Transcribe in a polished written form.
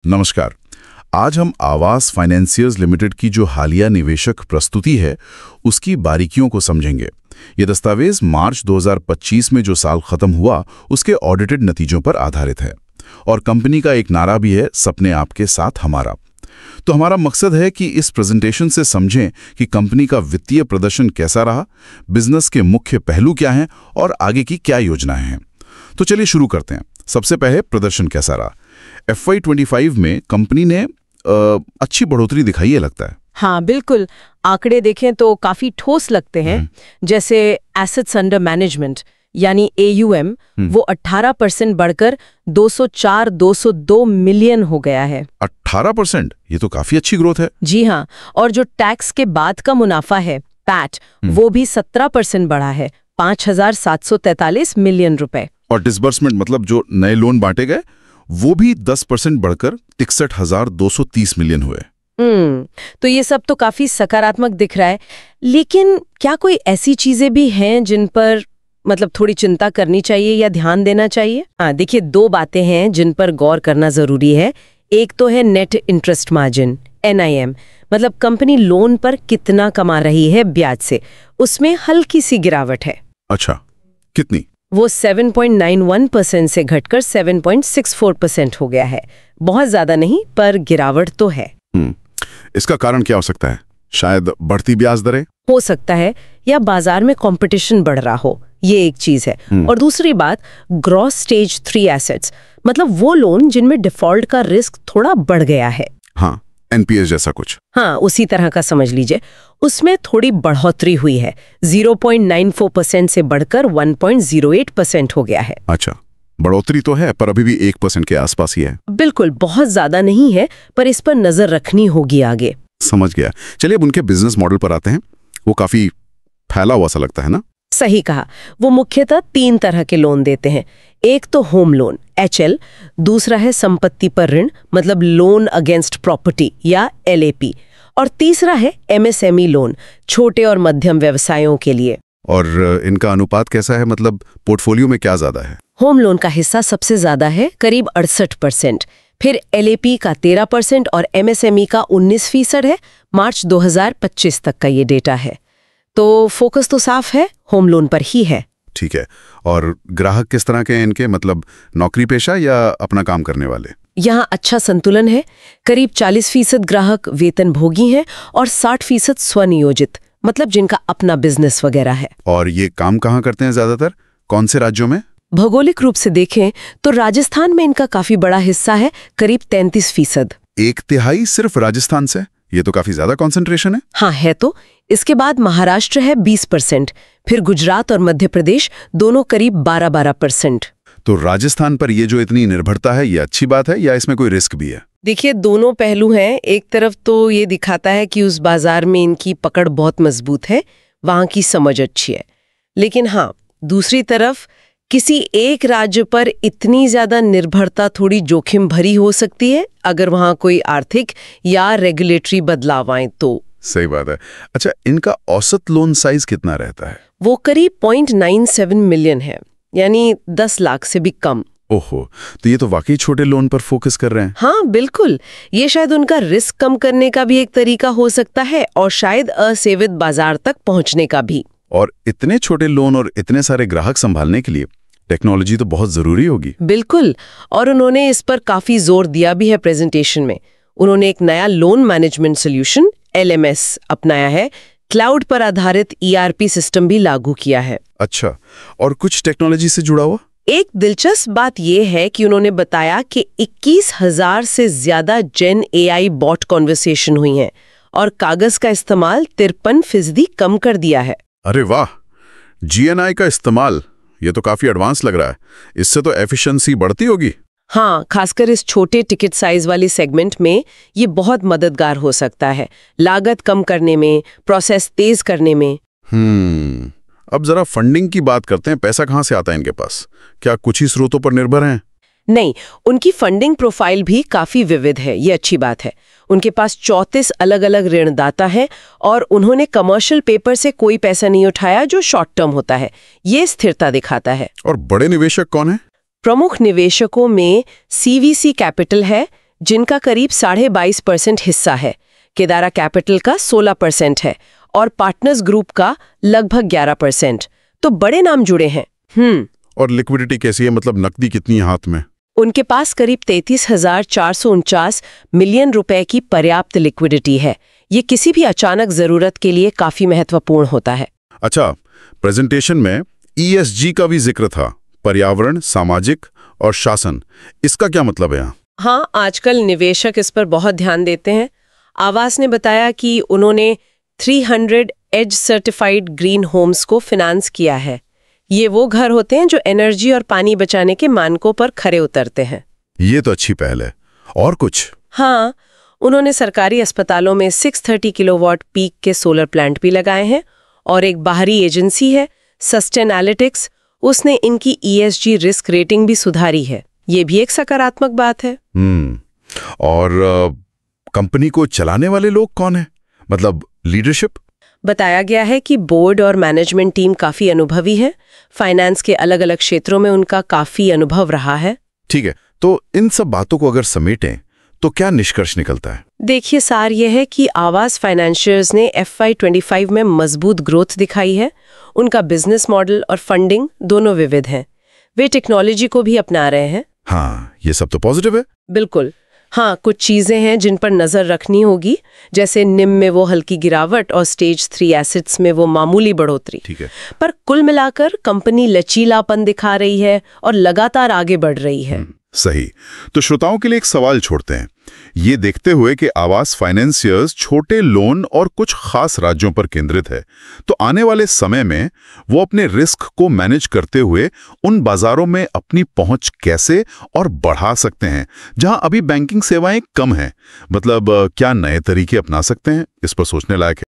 नमस्कार। आज हम आवास फाइनेंसियर्स लिमिटेड की जो हालिया निवेशक प्रस्तुति है उसकी बारीकियों को समझेंगे। ये दस्तावेज मार्च 2025 में जो साल खत्म हुआ उसके ऑडिटेड नतीजों पर आधारित है और कंपनी का एक नारा भी है, सपने आपके साथ हमारा। तो हमारा मकसद है कि इस प्रेजेंटेशन से समझें कि कंपनी का वित्तीय प्रदर्शन कैसा रहा, बिजनेस के मुख्य पहलू क्या हैं और आगे की क्या योजनाएं हैं। तो चलिए शुरू करते हैं। सबसे पहले प्रदर्शन कैसा रहा। FY25 में कंपनी ने अच्छी बढ़ोतरी दिखाई है लगता है। हाँ बिल्कुल, आंकड़े देखें तो काफी ठोस लगते हैं। जैसे एसेट्स अंडर मैनेजमेंट यानी AUM वो 18% बढ़कर 202 मिलियन हो गया है। 18%? ये तो काफी अच्छी ग्रोथ है। जी हाँ, और जो टैक्स के बाद का मुनाफा है पैट वो भी 17% बढ़ा है, 5,743 मिलियन रुपए। और डिसबर्समेंट मतलब जो नए लोन बांटे गए वो भी 10% बढ़कर 61,230 मिलियन हुए। तो ये सब तो काफी सकारात्मक दिख रहा है, लेकिन क्या कोई ऐसी चीजें भी हैं जिन पर थोड़ी चिंता करनी चाहिए या ध्यान देना चाहिए? हाँ देखिए, दो बातें हैं जिन पर गौर करना जरूरी है। एक तो है नेट इंटरेस्ट मार्जिन NIM, मतलब कंपनी लोन पर कितना कमा रही है ब्याज से, उसमें हल्की सी गिरावट है। अच्छा, कितनी? वो 7.91% से घटकर 7.64% हो गया है। बहुत ज्यादा नहीं, पर गिरावट तो है। इसका कारण क्या हो सकता है? शायद बढ़ती ब्याज दरें हो सकता है, या बाजार में कंपटीशन बढ़ रहा हो, ये एक चीज है। और दूसरी बात, ग्रॉस स्टेज 3 एसेट्स, मतलब वो लोन जिनमें डिफॉल्ट का रिस्क थोड़ा बढ़ गया है। हाँ, NPS जैसा कुछ। हाँ, उसी तरह का समझ लीजिए। उसमें थोड़ी बढ़ोतरी हुई है, 0.94% से बढ़कर 1.08% हो गया है। अच्छा, बढ़ोतरी तो है पर अभी भी 1% के आसपास ही है। बिल्कुल, बहुत ज्यादा नहीं है, पर इस पर नजर रखनी होगी आगे। समझ गया। चलिए अब उनके बिजनेस मॉडल पर आते हैं। वो काफी फैला हुआ सा लगता है ना? सही कहा। वो मुख्यतः 3 तरह के लोन देते हैं। एक तो होम लोन HL, दूसरा है संपत्ति पर ऋण मतलब लोन अगेंस्ट प्रॉपर्टी या LAP, और तीसरा है MSME लोन, छोटे और मध्यम व्यवसायों के लिए। और इनका अनुपात कैसा है, मतलब पोर्टफोलियो में क्या ज्यादा है? होम लोन का हिस्सा सबसे ज्यादा है, करीब 68%, फिर LAP का 13% और MSME का 19% है। मार्च 2025 तक का ये डेटा है। तो फोकस तो साफ है, होम लोन पर ही है। ठीक है। और ग्राहक किस तरह के हैं इनके, मतलब नौकरी पेशा या अपना काम करने वाले? यहाँ अच्छा संतुलन है। करीब 40% ग्राहक वेतन भोगी हैं और 60% स्वनियोजित, मतलब जिनका अपना बिजनेस वगैरह है। और ये काम कहाँ करते हैं ज्यादातर, कौन से राज्यों में? भौगोलिक रूप से देखें तो राजस्थान में इनका काफी बड़ा हिस्सा है, करीब 33%। 1/3 सिर्फ राजस्थान से? ये तो काफी ज्यादा कंसंट्रेशन है। हाँ है तो। इसके बाद महाराष्ट्र है 20%, फिर गुजरात और मध्य प्रदेश दोनों करीब 12% तो राजस्थान पर ये जो इतनी निर्भरता है, ये अच्छी बात है या इसमें कोई रिस्क भी है? देखिए, दोनों पहलू हैं। एक तरफ तो ये दिखाता है कि उस बाजार में इनकी पकड़ बहुत मजबूत है, वहां की समझ अच्छी है। लेकिन हाँ, दूसरी तरफ किसी एक राज्य पर इतनी ज्यादा निर्भरता थोड़ी जोखिम भरी हो सकती है, अगर वहां कोई आर्थिक या रेगुलेटरी बदलाव आए तो। सही बात है। अच्छा, इनका औसत लोन साइज कितना रहता है? वो करीब 0.97 मिलियन है, यानी 10 लाख से भी कम। ओहो, तो ये तो वाकई छोटे लोन पर फोकस कर रहे हैं। हाँ बिल्कुल, ये शायद उनका रिस्क कम करने का भी एक तरीका हो सकता है, और शायद असेवित बाजार तक पहुंचने का भी। और इतने छोटे लोन और इतने सारे ग्राहक संभालने के लिए टेक्नोलॉजी तो बहुत जरूरी होगी। बिल्कुल, और उन्होंने इस पर काफी जोर दिया भी है प्रेजेंटेशन में। उन्होंने एक नया लोन मैनेजमेंट सोल्यूशन LMS अपनाया है, क्लाउड पर आधारित ERP सिस्टम भी लागू किया है। अच्छा, और कुछ टेक्नोलॉजी से जुड़ा हुआ? एक दिलचस्प बात यह है कि उन्होंने बताया कि 21,000 से ज्यादा Gen AI बॉट कॉन्वर्सेशन हुई हैं और कागज का इस्तेमाल 53% कम कर दिया है। अरे वाह, GNI का इस्तेमाल, ये तो काफी एडवांस लग रहा है। इससे तो एफिशिएंसी बढ़ती होगी। हाँ, खासकर इस छोटे टिकट साइज वाले सेगमेंट में ये बहुत मददगार हो सकता है, लागत कम करने में, प्रोसेस तेज करने में। अब जरा फंडिंग की बात करते हैं। पैसा कहाँ से आता है इनके पास? क्या कुछ ही स्रोतों पर निर्भर हैं? नहीं, उनकी फंडिंग प्रोफाइल भी काफी विविध है, ये अच्छी बात है। उनके पास 34 अलग अलग ऋणदाता हैं और उन्होंने कमर्शियल पेपर से कोई पैसा नहीं उठाया जो शॉर्ट टर्म होता है। ये स्थिरता दिखाता है। और बड़े निवेशक कौन है? प्रमुख निवेशकों में CVC कैपिटल है, जिनका करीब 22.5% हिस्सा है, केदारा कैपिटल का 16% है और पार्टनर्स ग्रुप का लगभग 11%। तो बड़े नाम जुड़े हैं। और लिक्विडिटी कैसी है, मतलब नकदी कितनी है हाथ में? उनके पास करीब 33,449 मिलियन रुपए की पर्याप्त लिक्विडिटी है। ये किसी भी अचानक जरूरत के लिए काफी महत्वपूर्ण होता है। अच्छा, प्रेजेंटेशन में ESG का भी जिक्र था, पर्यावरण, सामाजिक और शासन। इसका क्या मतलब है यहाँ? हाँ, आजकल निवेशक इस पर बहुत ध्यान देते हैं। आवास ने बताया कि उन्होंने 300 एज सर्टिफाइड ग्रीन होम्स को फिनांस किया है। ये वो घर होते हैं जो एनर्जी और पानी बचाने के मानकों पर खरे उतरते हैं। ये तो अच्छी पहल है। और कुछ? हाँ, उन्होंने सरकारी अस्पतालों में 630 किलोवाट पीक के सोलर प्लांट भी लगाए हैं। और एक बाहरी एजेंसी है सस्टेनालिटिक्स, उसने इनकी ESG रिस्क रेटिंग भी सुधारी है। ये भी एक सकारात्मक बात है। और कंपनी को चलाने वाले लोग कौन है, मतलब लीडरशिप? बताया गया है कि बोर्ड और मैनेजमेंट टीम काफी अनुभवी है। फाइनेंस के अलग अलग क्षेत्रों में उनका काफी अनुभव रहा है। ठीक है, तो इन सब बातों को अगर समेटें तो क्या निष्कर्ष निकलता है? देखिए, सार यह है कि आवास फाइनेंशियर्स ने FY25 में मजबूत ग्रोथ दिखाई है। उनका बिजनेस मॉडल और फंडिंग दोनों विविध हैं। वे टेक्नोलॉजी को भी अपना रहे हैं। हाँ, ये सब तो पॉजिटिव है। बिल्कुल। हाँ, कुछ चीजें हैं जिन पर नजर रखनी होगी, जैसे निम में वो हल्की गिरावट और स्टेज 3 एसेट्स में वो मामूली बढ़ोतरी। ठीक है। पर कुल मिलाकर कंपनी लचीलापन दिखा रही है और लगातार आगे बढ़ रही है। सही। तो श्रोताओं के लिए एक सवाल छोड़ते हैं। ये देखते हुए कि आवास फाइनेंसियर्स छोटे लोन और कुछ खास राज्यों पर केंद्रित है, तो आने वाले समय में वो अपने रिस्क को मैनेज करते हुए उन बाजारों में अपनी पहुंच कैसे और बढ़ा सकते हैं जहां अभी बैंकिंग सेवाएं कम हैं। मतलब क्या नए तरीके अपना सकते हैं? इस पर सोचने लायक है।